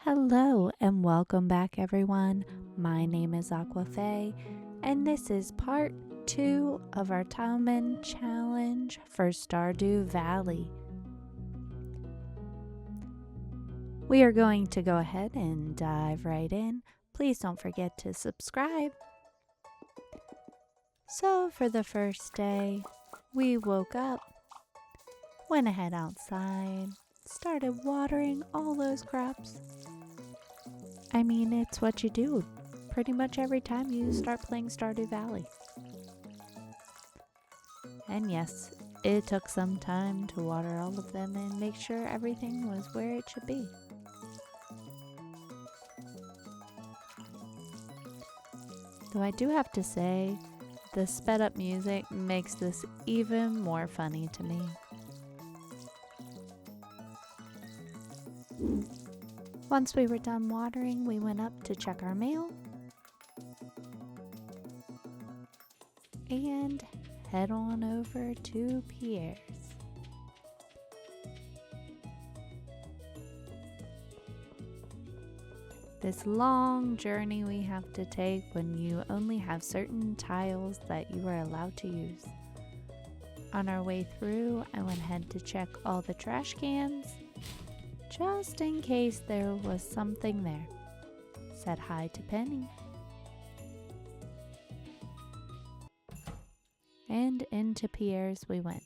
Hello and welcome back, everyone. My name is Aquafay, and this is part 2 of our Tileman Challenge for Stardew Valley. We are going to go ahead and dive right in. Please don't forget to subscribe. So for the first day, we woke up, went ahead outside, started watering all those crops. I mean, it's what you do pretty much every time you start playing Stardew Valley. And yes, it took some time to water all of them and make sure everything was where it should be. Though I do have to say, the sped up music makes this even more funny to me. Once we were done watering, we went up to check our mail and head on over to Pierre's. This long journey we have to take when you only have certain tiles that you are allowed to use. On our way through, I went ahead to check all the trash cans, just in case there was something there. Said hi to Penny. And into Pierre's we went.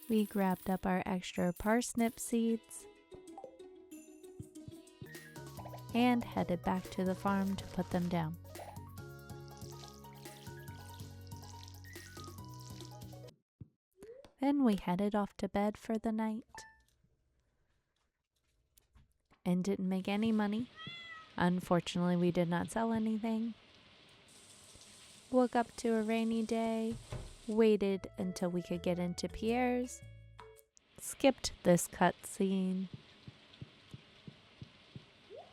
We grabbed up our extra parsnip seeds and headed back to the farm to put them down. Then we headed off to bed for the night and didn't make any money. Unfortunately, we did not sell anything. Woke up to a rainy day, waited until we could get into Pierre's, skipped this cutscene.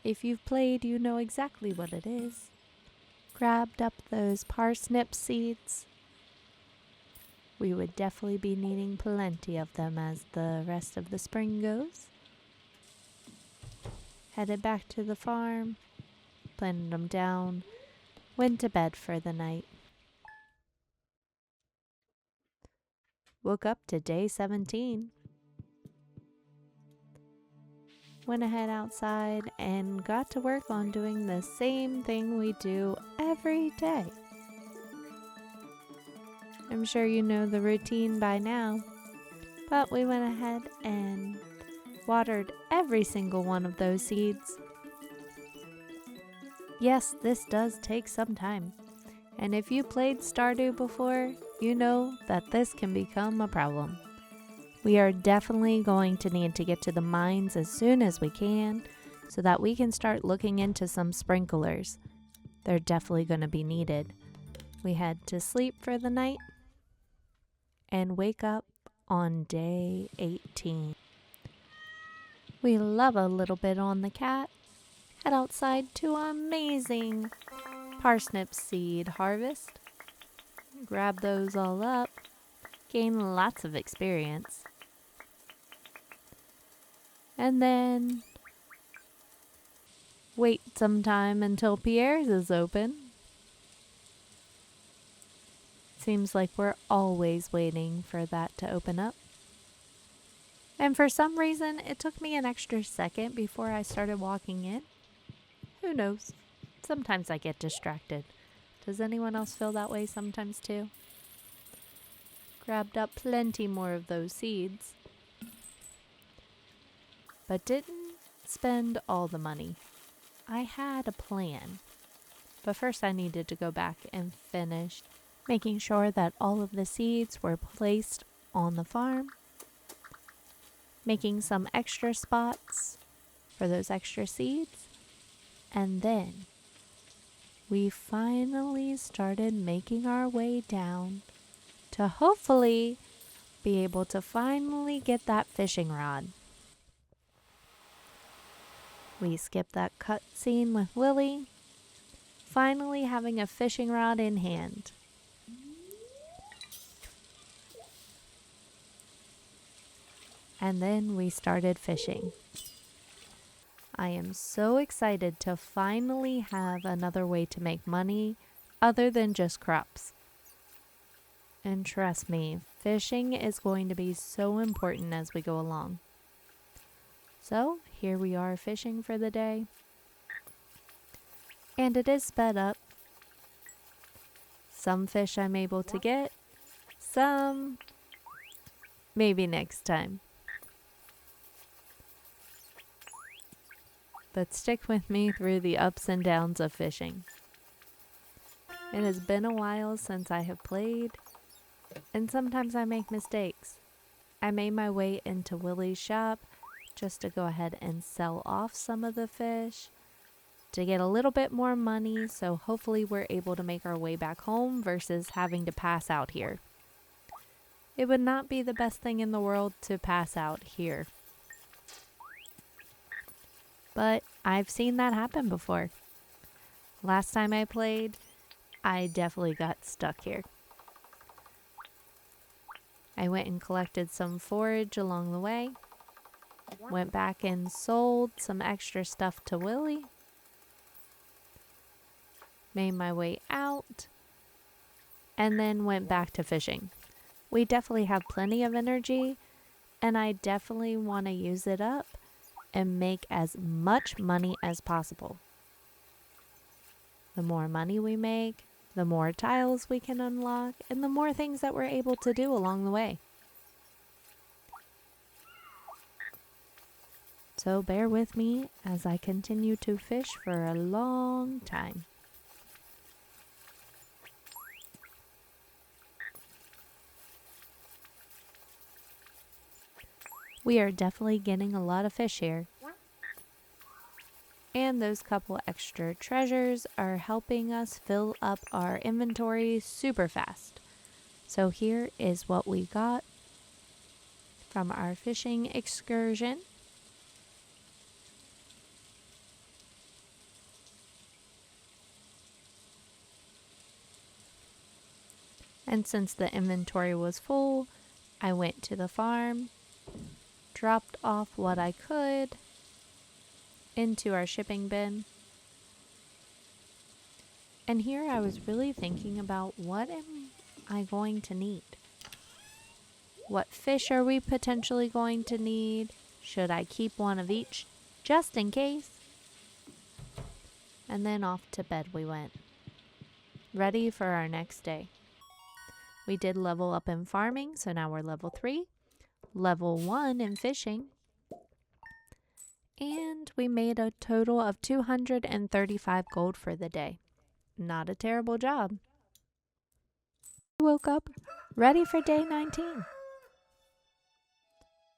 If you've played, you know exactly what it is. Grabbed up those parsnip seeds. We would definitely be needing plenty of them as the rest of the spring goes. Headed back to the farm, planted them down, went to bed for the night. Woke up to day 17. Went ahead outside and got to work on doing the same thing we do every day. I'm sure you know the routine by now, but we went ahead and watered every single one of those seeds. Yes, this does take some time, and if you played Stardew before, you know that this can become a problem. We are definitely going to need to get to the mines as soon as we can so that we can start looking into some sprinklers. They're definitely going to be needed. We had to sleep for the night and wake up on day 18. We love a little bit on the cat. Head outside to amazing parsnip seed harvest. Grab those all up. Gain lots of experience. And then wait some time until Pierre's is open. Seems like we're always waiting for that to open up. And for some reason, it took me an extra second before I started walking in. Who knows? Sometimes I get distracted. Does anyone else feel that way sometimes too? Grabbed up plenty more of those seeds, but didn't spend all the money. I had a plan, but first I needed to go back and finish making sure that all of the seeds were placed on the farm, making some extra spots for those extra seeds, and then we finally started making our way down to hopefully be able to finally get that fishing rod. We skipped that cutscene with Lily, finally having a fishing rod in hand. and then we started fishing. I am so excited to finally have another way to make money other than just crops. And trust me, fishing is going to be so important as we go along. So here we are fishing for the day. And it is sped up. Some fish I'm able to get, some maybe next time. But stick with me through the ups and downs of fishing. It has been a while since I have played, and sometimes I make mistakes. I made my way into Willie's shop just to go ahead and sell off some of the fish to get a little bit more money, so hopefully we're able to make our way back home versus having to pass out here. It would not be the best thing in the world to pass out here. But I've seen that happen before. Last time I played, I definitely got stuck here. I went and collected some forage along the way. Went back and sold some extra stuff to Willie. Made my way out. And then went back to fishing. We definitely have plenty of energy, and I definitely want to use it up and make as much money as possible. The more money we make, the more tiles we can unlock, and the more things that we're able to do along the way. So bear with me as I continue to fish for a long time. We are definitely getting a lot of fish here. And those couple extra treasures are helping us fill up our inventory super fast. So here is what we got from our fishing excursion. And since the inventory was full, I went to the farm, dropped off what I could into our shipping bin. And here I was really thinking about, what am I going to need? What fish are we potentially going to need? Should I keep one of each just in case? And then off to bed we went, ready for our next day. We did level up in farming, so now we're level 3. Level 1 in fishing. And we made a total of 235 gold for the day. Not a terrible job. We woke up ready for day 19.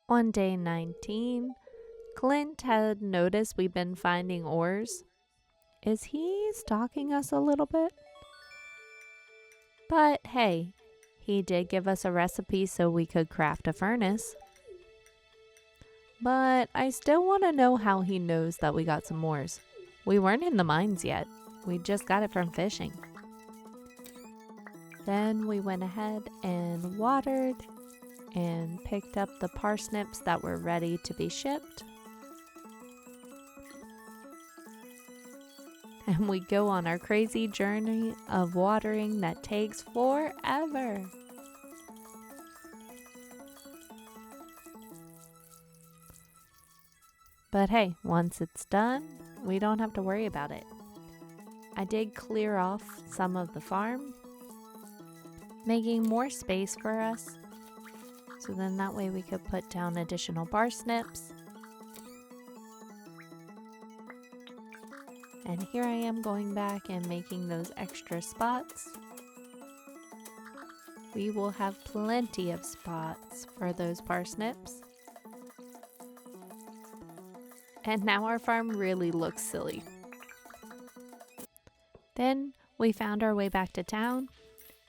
On day 19, Clint had noticed we've been finding ores. Is he stalking us a little bit? But hey, he did give us a recipe so we could craft a furnace. But I still want to know how he knows that we got some ores. We weren't in the mines yet. We just got it from fishing. Then we went ahead and watered and picked up the parsnips that were ready to be shipped. And we go on our crazy journey of watering that takes forever. But hey, once it's done, we don't have to worry about it. I did clear off some of the farm, making more space for us. So then that way we could put down additional parsnips. And here I am going back and making those extra spots. We will have plenty of spots for those parsnips. And now our farm really looks silly. Then we found our way back to town,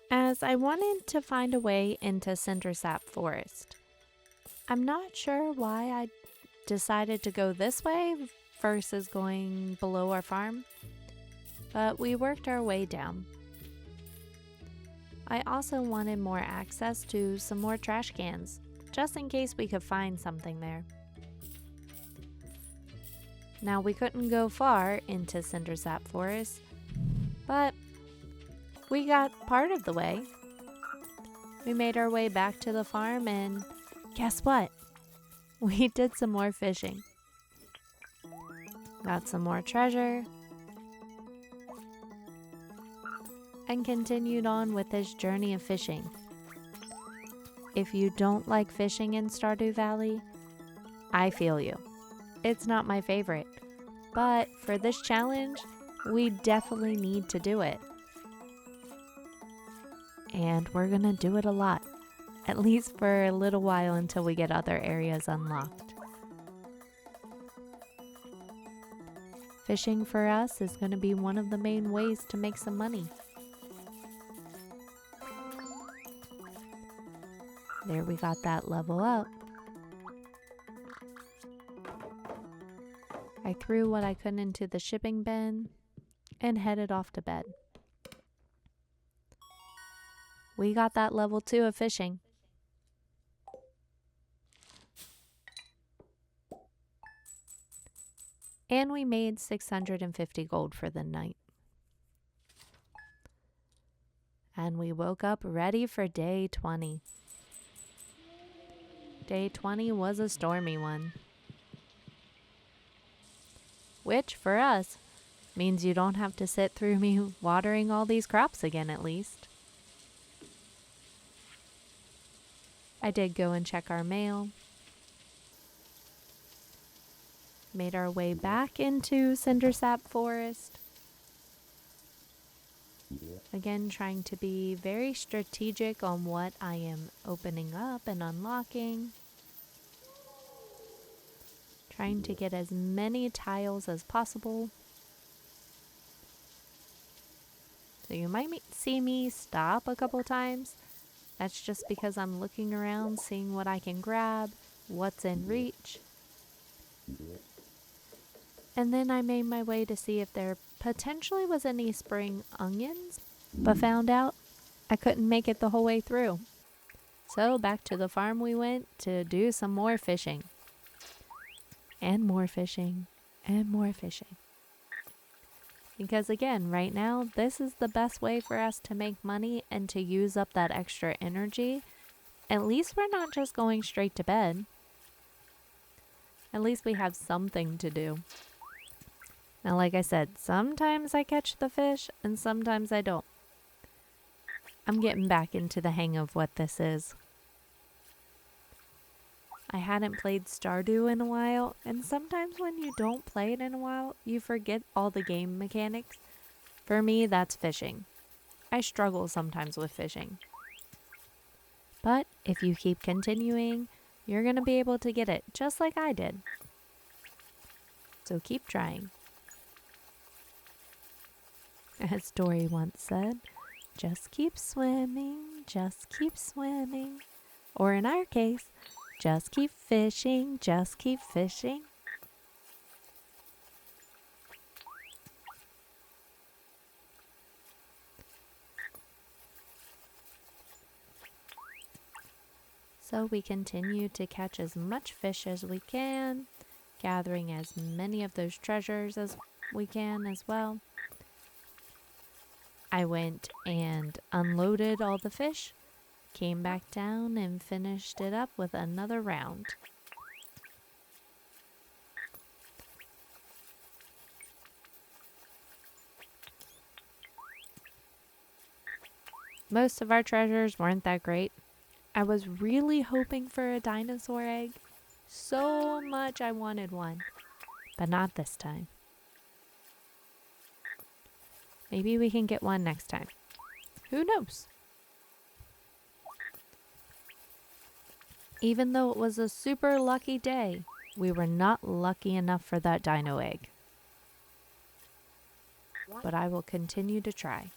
as I wanted to find a way into Cindersap Forest. I'm not sure why I decided to go this way versus going below our farm, but we worked our way down. I also wanted more access to some more trash cans just in case we could find something there. Now, we couldn't go far into Cindersap Forest, but we got part of the way. We made our way back to the farm, and guess what? We did some more fishing. Got some more treasure, and continued on with this journey of fishing. If you don't like fishing in Stardew Valley, I feel you. It's not my favorite, but for this challenge, we definitely need to do it. And we're gonna do it a lot, at least for a little while until we get other areas unlocked. Fishing for us is gonna be one of the main ways to make some money. There, we got that level up. I threw what I could into the shipping bin and headed off to bed. We got that level 2 of fishing. And we made 650 gold for the night. And we woke up ready for day 20. Day 20 was a stormy one, which for us means you don't have to sit through me watering all these crops again, at least. I did go and check our mail. Made our way back into Cindersap Forest. Again, trying to be very strategic on what I am opening up and unlocking. Trying to get as many tiles as possible. So you might see me stop a couple times. That's just because I'm looking around, seeing what I can grab, what's in reach. And then I made my way to see if there potentially was any spring onions, but found out I couldn't make it the whole way through. So back to the farm we went to do some more fishing. And more fishing, and more fishing. Because again, right now, this is the best way for us to make money and to use up that extra energy. At least we're not just going straight to bed. At least we have something to do. Now, like I said, sometimes I catch the fish and sometimes I don't. I'm getting back into the hang of what this is. I hadn't played Stardew in a while, and sometimes when you don't play it in a while, you forget all the game mechanics. For me, that's fishing. I struggle sometimes with fishing. But if you keep continuing, you're going to be able to get it, just like I did. So keep trying. As Dory once said, just keep swimming, just keep swimming. Or in our case, just keep fishing, just keep fishing. So we continue to catch as much fish as we can, gathering as many of those treasures as we can as well. I went and unloaded all the fish, came back down and finished it up with another round. Most of our treasures weren't that great. I was really hoping for a dinosaur egg. So much I wanted one, but not this time. Maybe we can get one next time. Who knows? Even though it was a super lucky day, we were not lucky enough for that dino egg. But I will continue to try.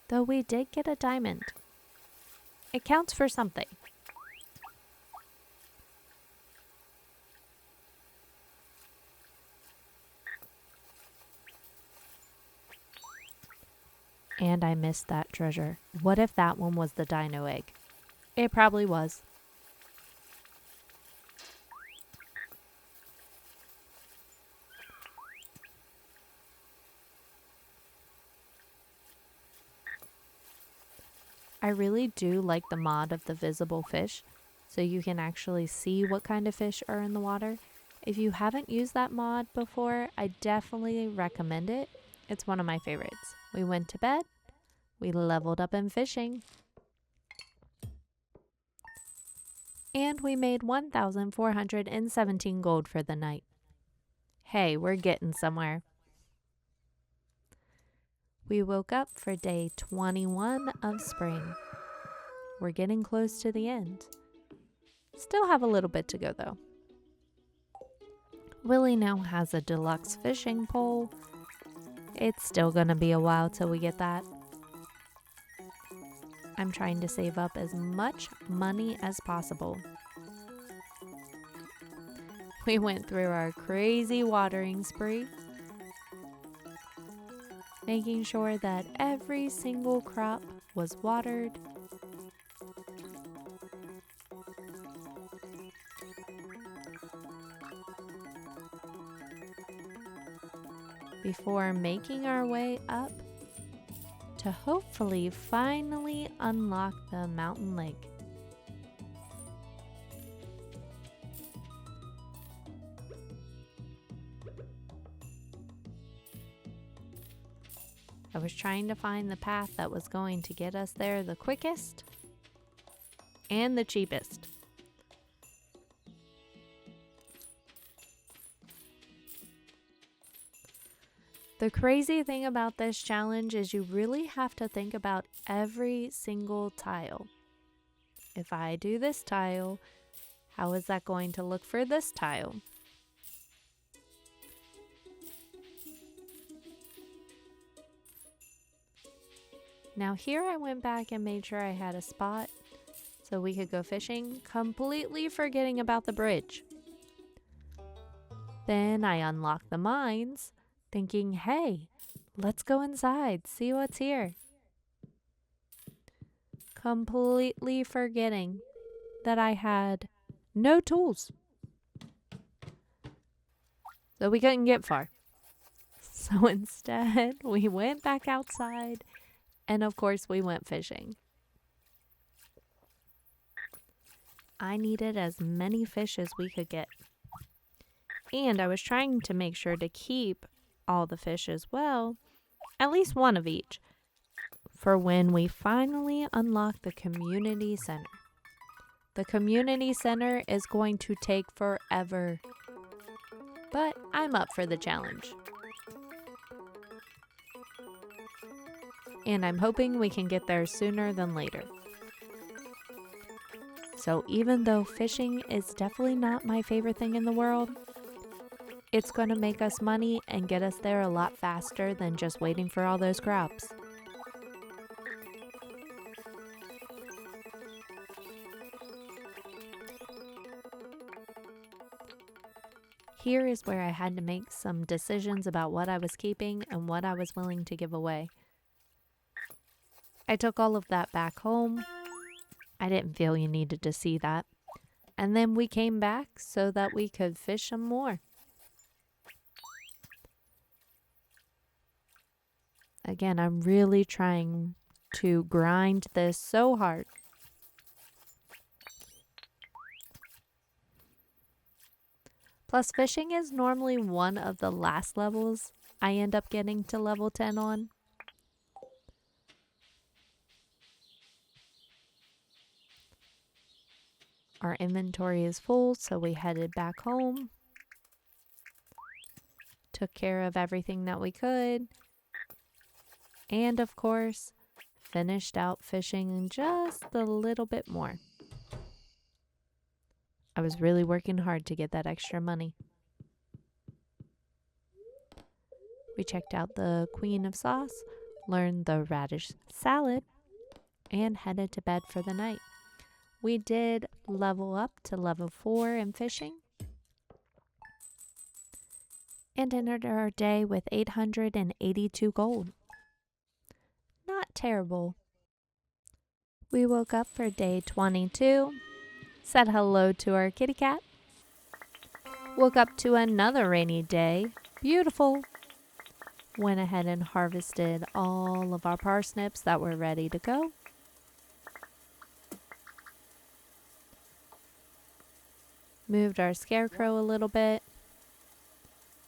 Though we did get a diamond. It counts for something. And I missed that treasure. What if that one was the dino egg? It probably was. I really do like the mod of the visible fish, so you can actually see what kind of fish are in the water. If you haven't used that mod before, I definitely recommend it. It's one of my favorites. We went to bed. We leveled up in fishing. And we made 1,417 gold for the night. Hey, we're getting somewhere. We woke up for day 21 of spring. We're getting close to the end. Still have a little bit to go though. Willie now has a deluxe fishing pole. It's still gonna be a while till we get that. I'm trying to save up as much money as possible. We went through our crazy watering spree, making sure that every single crop was watered. Before making our way up to hopefully finally unlock the mountain lake. I was trying to find the path that was going to get us there the quickest and the cheapest. The crazy thing about this challenge is you really have to think about every single tile. If I do this tile, how is that going to look for this tile? Now here I went back and made sure I had a spot so we could go fishing, completely forgetting about the bridge. Then I unlocked the mines, thinking, hey, let's go inside, see what's here. Completely forgetting that I had no tools. So we couldn't get far. So instead, we went back outside, and of course, we went fishing. I needed as many fish as we could get. And I was trying to make sure to keep all the fish as well, at least one of each, for when we finally unlock the community center. The community center is going to take forever, but I'm up for the challenge. And I'm hoping we can get there sooner than later. So even though fishing is definitely not my favorite thing in the world, it's going to make us money and get us there a lot faster than just waiting for all those crops. Here is where I had to make some decisions about what I was keeping and what I was willing to give away. I took all of that back home. I didn't feel you needed to see that. And then we came back so that we could fish some more. Again, I'm really trying to grind this so hard. Plus, fishing is normally one of the last levels I end up getting to level 10 on. Our inventory is full, so we headed back home. Took care of everything that we could. And of course, finished out fishing just a little bit more. I was really working hard to get that extra money. We checked out the Queen of Sauce, learned the radish salad, and headed to bed for the night. We did level up to level 4 in fishing and ended our day with 882 gold. that terrible. We woke up for day 22, said hello to our kitty cat, woke up to another rainy day, beautiful, went ahead and harvested all of our parsnips that were ready to go. Moved our scarecrow a little bit,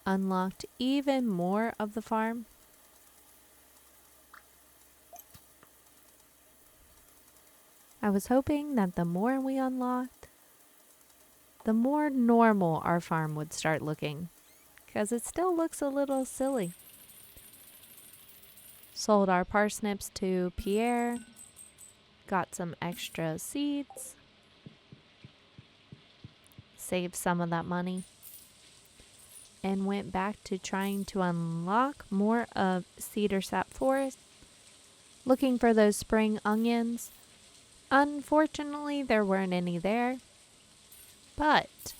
unlocked even more of the farm. I was hoping that the more we unlocked, the more normal our farm would start looking, because it still looks a little silly. Sold our parsnips to Pierre, got some extra seeds, saved some of that money, and went back to trying to unlock more of Cedar Sap Forest, looking for those spring onions. Unfortunately, there weren't any there, but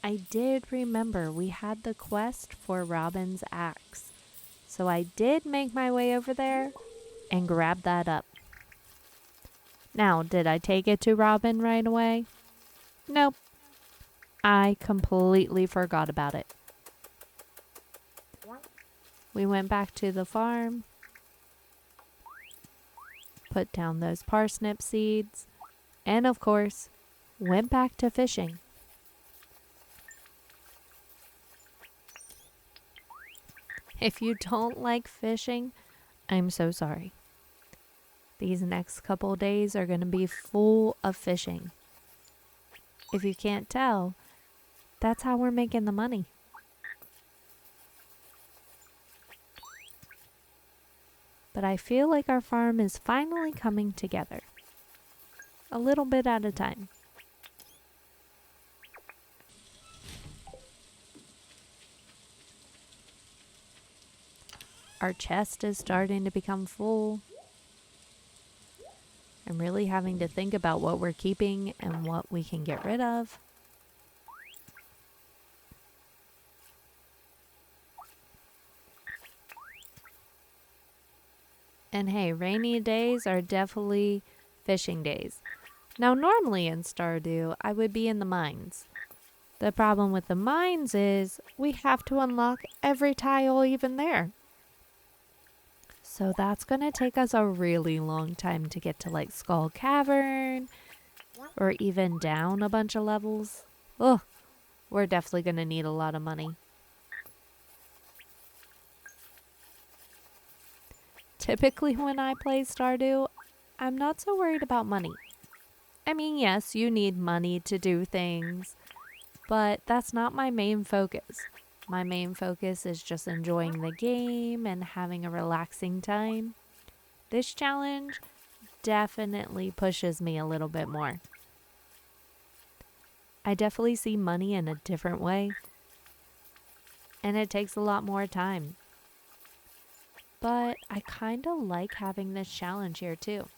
I did remember we had the quest for Robin's axe, so I did make my way over there and grab that up. Now, did I take it to Robin right away? Nope. I completely forgot about it. We went back to the farm, put down those parsnip seeds, and of course, went back to fishing. If you don't like fishing, I'm so sorry. These next couple days are going to be full of fishing. If you can't tell, that's how we're making the money. But I feel like our farm is finally coming together. A little bit at a time. Our chest is starting to become full. I'm really having to think about what we're keeping and what we can get rid of. And hey, rainy days are definitely fishing days. Now, normally in Stardew, I would be in the mines. The problem with the mines is we have to unlock every tile even there. So that's going to take us a really long time to get to like Skull Cavern or even down a bunch of levels. Oh, we're definitely going to need a lot of money. Typically when I play Stardew, I'm not so worried about money. I mean, yes, you need money to do things, but that's not my main focus. My main focus is just enjoying the game and having a relaxing time. This challenge definitely pushes me a little bit more. I definitely see money in a different way, and it takes a lot more time. But I kind of like having this challenge here too.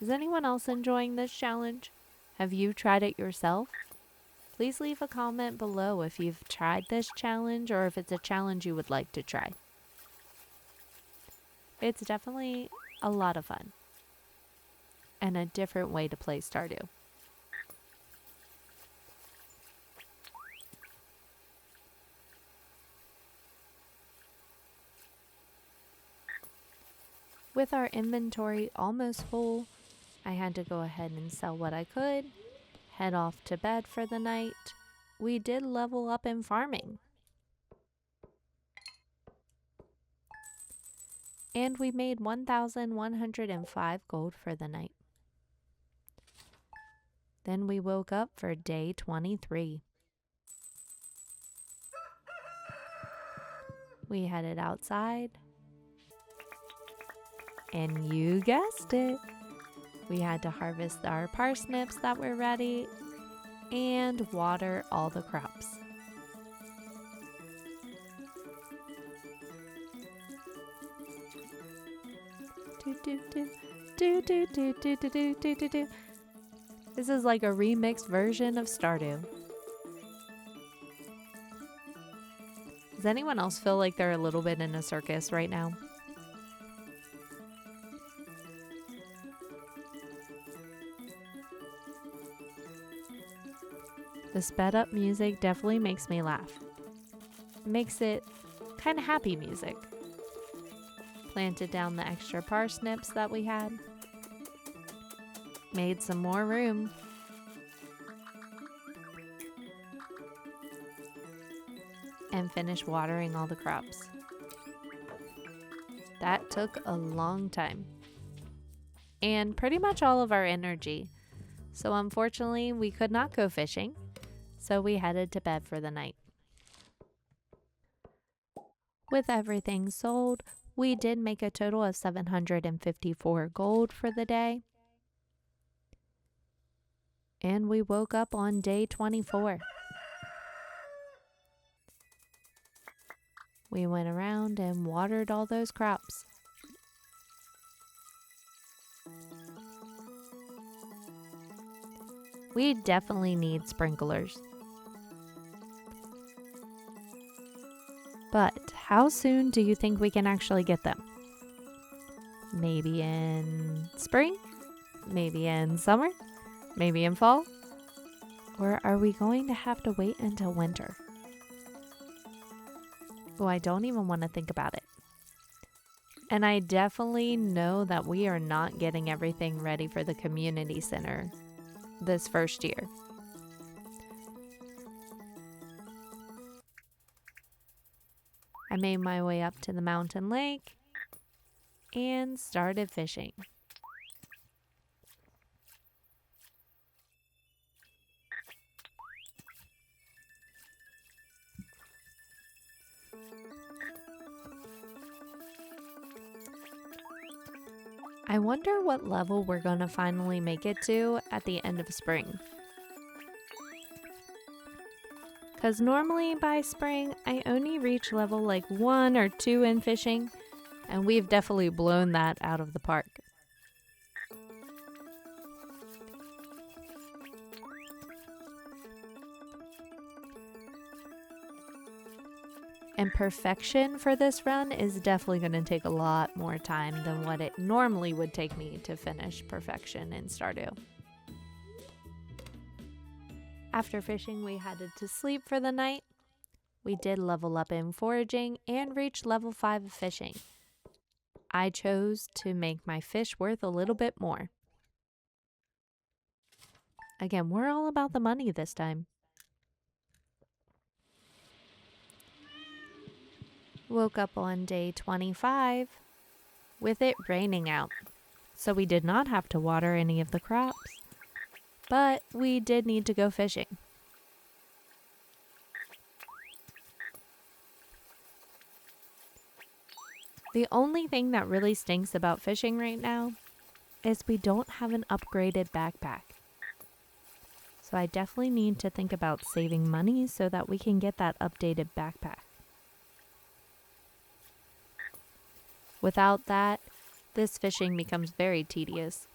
Is anyone else enjoying this challenge? Have you tried it yourself? Please leave a comment below if you've tried this challenge or if it's a challenge you would like to try. It's definitely a lot of fun and a different way to play Stardew. With our inventory almost full, I had to go ahead and sell what I could, head off to bed for the night. We did level up in farming. And we made 1,105 gold for the night. Then we woke up for day 23. We headed outside. And you guessed it. We had to harvest our parsnips that were ready and water all the crops. This is like a remixed version of Stardew. Does anyone else feel like they're a little bit in a circus right now? The sped up music definitely makes me laugh. Makes it kind of happy music. Planted down the extra parsnips that we had. Made some more room. And finished watering all the crops. That took a long time. And pretty much all of our energy. So unfortunately, we could not go fishing. So we headed to bed for the night. With everything sold, we did make a total of 754 gold for the day. And we woke up on day 24. We went around and watered all those crops. We definitely need sprinklers. But how soon do you think we can actually get them? Maybe in spring? Maybe in summer? Maybe in fall? Or are we going to have to wait until winter? Oh, I don't even want to think about it. And I definitely know that we are not getting everything ready for the community center this first year. I made my way up to the mountain lake and started fishing. I wonder what level we're going to finally make it to at the end of spring. Because normally by spring, I only reach level like 1 or 2 in fishing, and we've definitely blown that out of the park. And perfection for this run is definitely going to take a lot more time than what it normally would take me to finish perfection in Stardew. After fishing, we headed to sleep for the night. We did level up in foraging and reach level 5 of fishing. I chose to make my fish worth a little bit more. Again, we're all about the money this time. Woke up on day 25 with it raining out, so we did not have to water any of the crops, but we did need to go fishing. The only thing that really stinks about fishing right now is we don't have an upgraded backpack. So I definitely need to think about saving money so that we can get that updated backpack. Without that, this fishing becomes very tedious.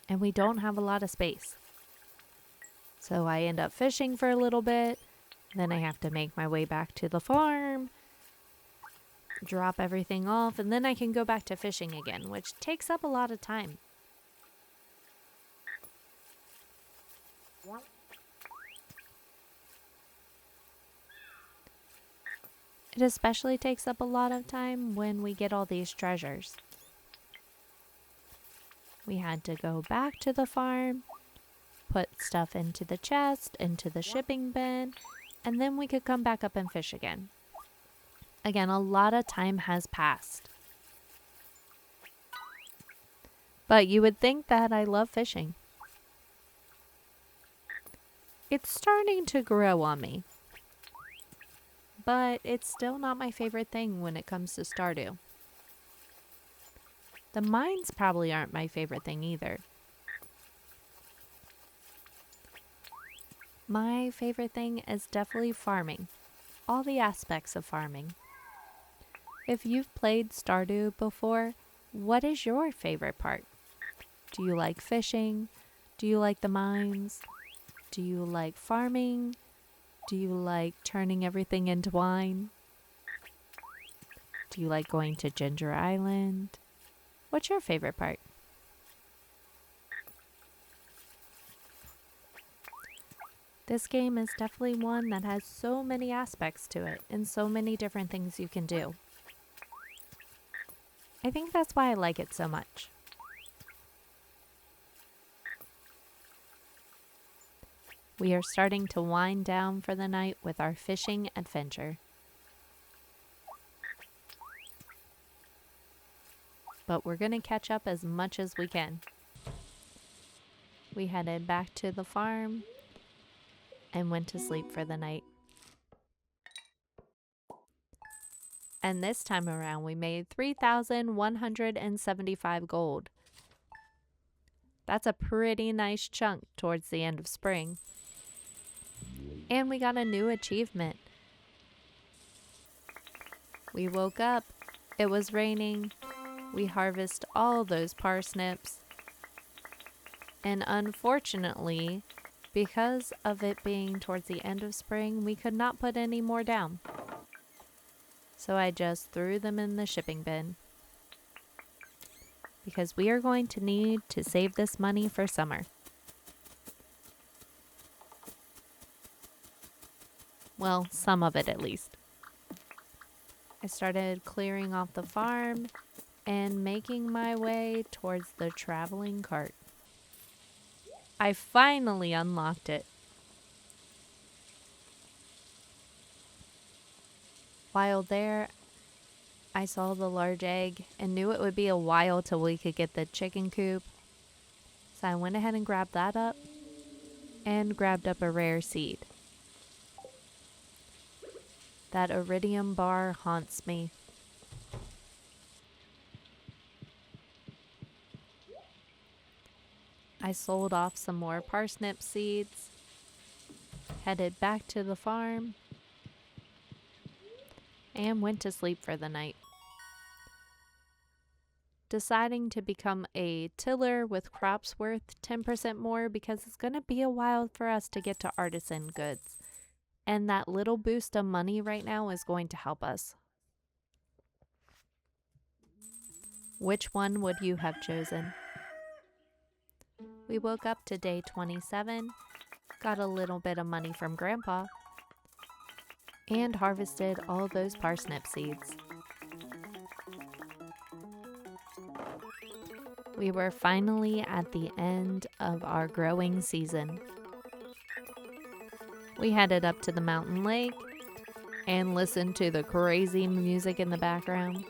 And we don't have a lot of space. So I end up fishing for a little bit, then I have to make my way back to the farm, drop everything off, and then I can go back to fishing again, which takes up a lot of time. It especially takes up a lot of time when we get all these treasures. We had to go back to the farm, put stuff into the chest, into the shipping bin, and then we could come back up and fish again. Again, a lot of time has passed. But you would think that I love fishing. It's starting to grow on me. But it's still not my favorite thing when it comes to Stardew. The mines probably aren't my favorite thing either. My favorite thing is definitely farming. All the aspects of farming. If you've played Stardew before, what is your favorite part? Do you like fishing? Do you like the mines? Do you like farming? Do you like turning everything into wine? Do you like going to Ginger Island? What's your favorite part? This game is definitely one that has so many aspects to it and so many different things you can do. I think that's why I like it so much. We are starting to wind down for the night with our fishing adventure. But we're going to catch up as much as we can. We headed back to the farm and went to sleep for the night. And this time around we made 3,175 gold. That's a pretty nice chunk towards the end of spring. And we got a new achievement. We woke up, it was raining, we harvested all those parsnips, and unfortunately, because of it being towards the end of spring, we could not put any more down. So I just threw them in the shipping bin. Because we are going to need to save this money for summer. Well, some of it at least. I started clearing off the farm and making my way towards the traveling cart. I finally unlocked it. While there, I saw the large egg and knew it would be a while till we could get the chicken coop. So I went ahead and grabbed that up and grabbed up a rare seed. That iridium bar haunts me. I sold off some more parsnip seeds, headed back to the farm, and went to sleep for the night. Deciding to become a tiller with crops worth 10% more because it's going to be a while for us to get to artisan goods. And that little boost of money right now is going to help us. Which one would you have chosen? We woke up to day 27, got a little bit of money from Grandpa, and harvested all those parsnip seeds. We were finally at the end of our growing season. We headed up to the mountain lake and listened to the crazy music in the background.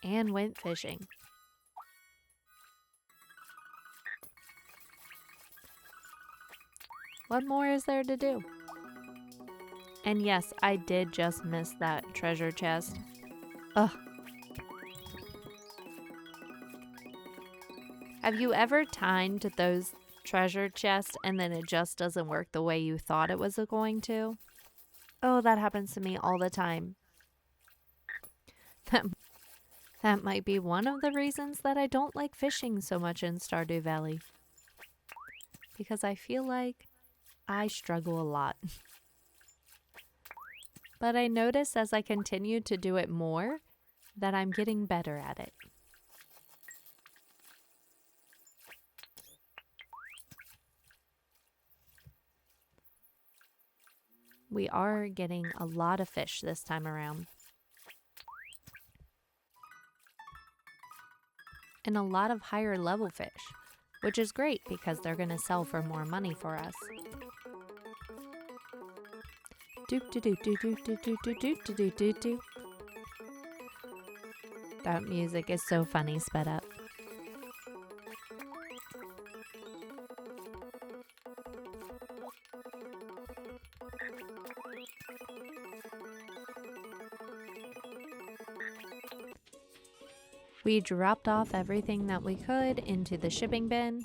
And went fishing. What more is there to do? And yes, I did just miss that treasure chest. Ugh. Have you ever timed those treasure chests and then it just doesn't work the way you thought it was going to? Oh, that happens to me all the time. That might be one of the reasons that I don't like fishing so much in Stardew Valley. Because I feel like I struggle a lot. But I notice as I continue to do it more that I'm getting better at it. We are getting a lot of fish this time around. And a lot of higher level fish, which is great because they're going to sell for more money for us. That music is so funny sped up. We dropped off everything that we could into the shipping bin.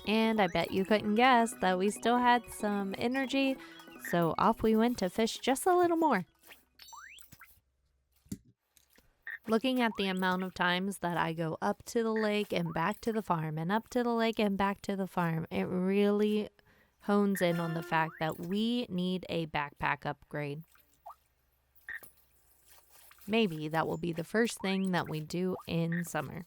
And I bet you couldn't guess that we still had some energy, so off we went to fish just a little more. Looking at the amount of times that I go up to the lake and back to the farm and up to the lake and back to the farm, it really hones in on the fact that we need a backpack upgrade. maybe that will be the first thing that we do in summer.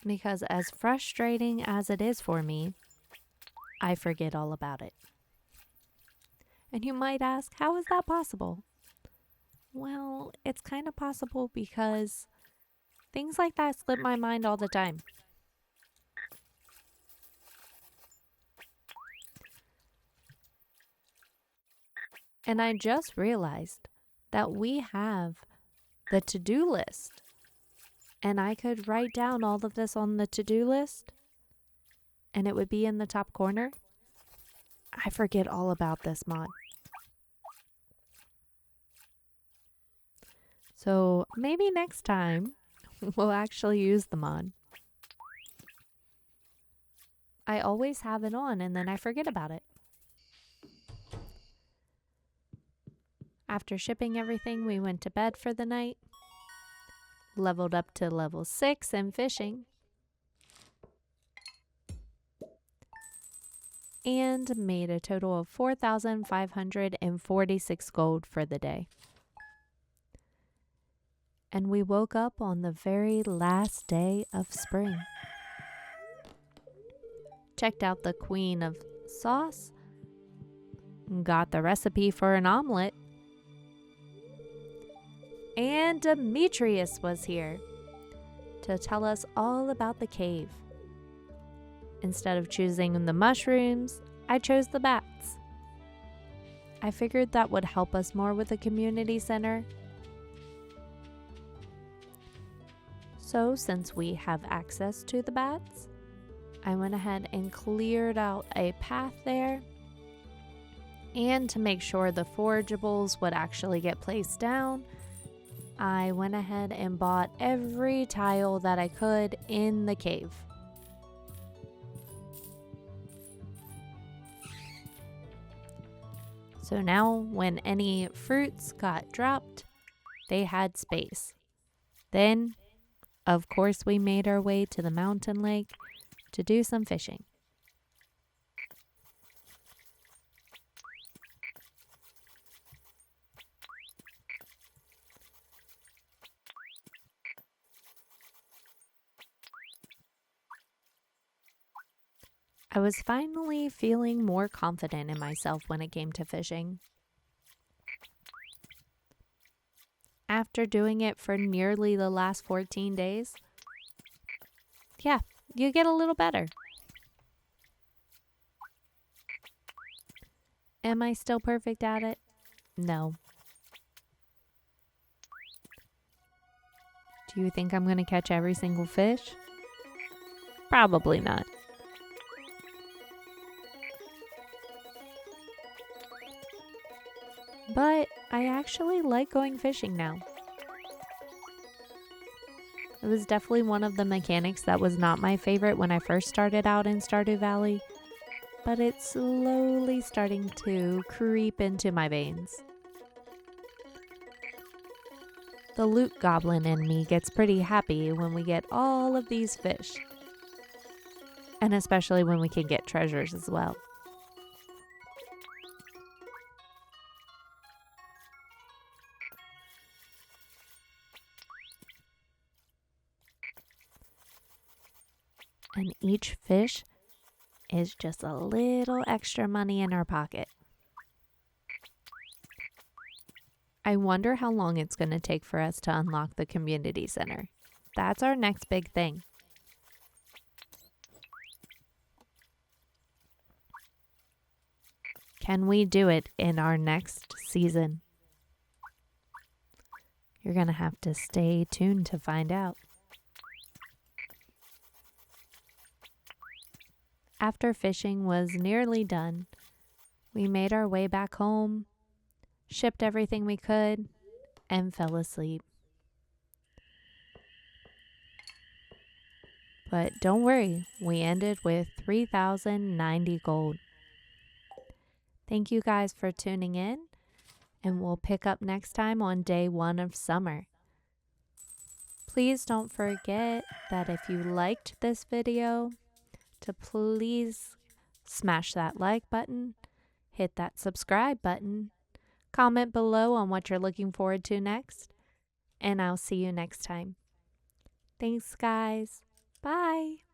Because as frustrating as it is for me, I forget all about it. And you might ask, how is that possible? Well, it's kind of possible because things like that slip my mind all the time. And I just realized that we have the to-do list. And I could write down all of this on the to-do list and it would be in the top corner. I forget all about this mod. So maybe next time we'll actually use the mod. I always have it on and then I forget about it. After shipping everything, we went to bed for the night, leveled up to level 6 in fishing, and made a total of 4,546 gold for the day. And we woke up on the very last day of spring. Checked out the Queen of Sauce, got the recipe for an omelet, and Demetrius was here to tell us all about the cave. Instead of choosing the mushrooms, I chose the bats. I figured that would help us more with the community center. So since we have access to the bats, I went ahead and cleared out a path there. And to make sure the forageables would actually get placed down, I went ahead and bought every tile that I could in the cave. So now when any fruits got dropped, they had space. Then, of course, we made our way to the mountain lake to do some fishing. I was finally feeling more confident in myself when it came to fishing. After doing it for nearly the last 14 days, yeah, you get a little better. Am I still perfect at it? No. Do you think I'm going to catch every single fish? Probably not. But I actually like going fishing now. It was definitely one of the mechanics that was not my favorite when I first started out in Stardew Valley, but it's slowly starting to creep into my veins. The loot goblin in me gets pretty happy when we get all of these fish, and especially when we can get treasures as well. And each fish is just a little extra money in our pocket. I wonder how long it's going to take for us to unlock the community center. That's our next big thing. Can we do it in our next season? You're going to have to stay tuned to find out. After fishing was nearly done, we made our way back home, shipped everything we could, and fell asleep. But don't worry, we ended with 3,090 gold. Thank you guys for tuning in, and we'll pick up next time on day 1 of summer. Please don't forget that if you liked this video, to please smash that like button hit that subscribe button, comment below on what you're looking forward to next, and I'll see you next time. Thanks, guys. Bye.